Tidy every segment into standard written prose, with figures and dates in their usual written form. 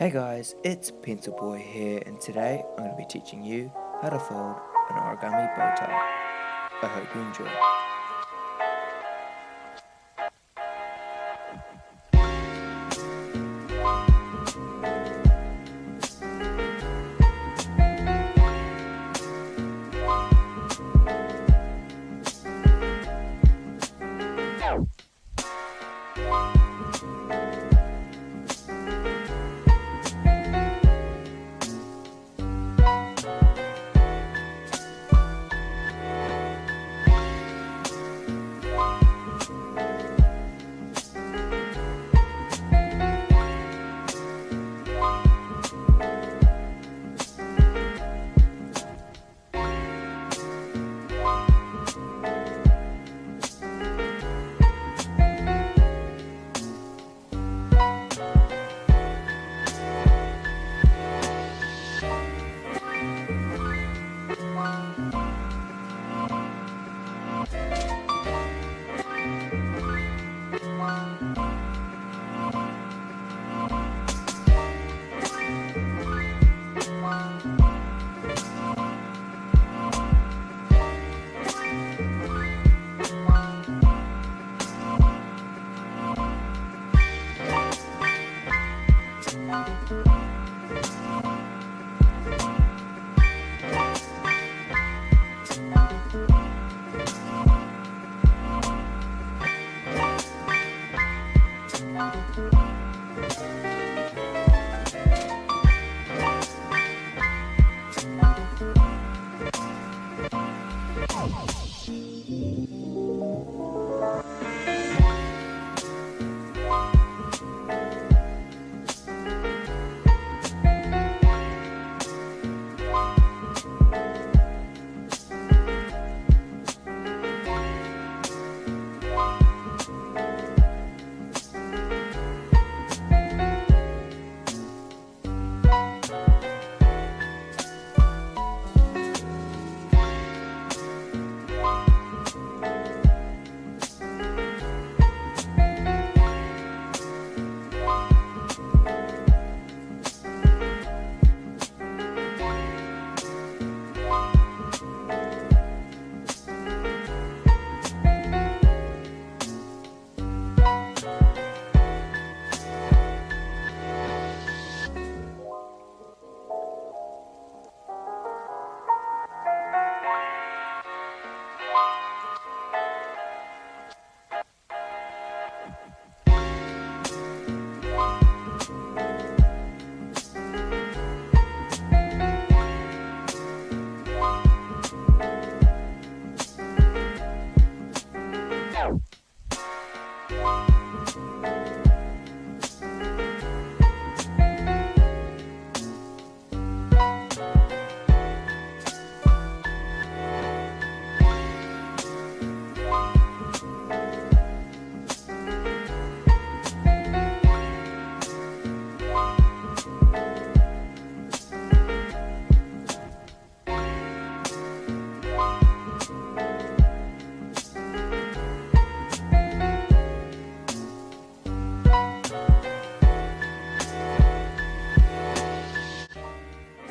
Hey guys, it's Pencil Boy here, and today I'm going to be teaching you how to fold an origami bow tie. I hope you enjoy.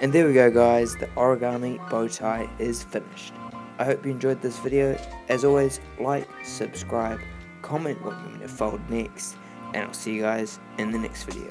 And there we go guys, the origami bow tie is finished. I hope you enjoyed this video. As always, like, subscribe, comment what you want me to fold next, and I'll see you guys in the next video.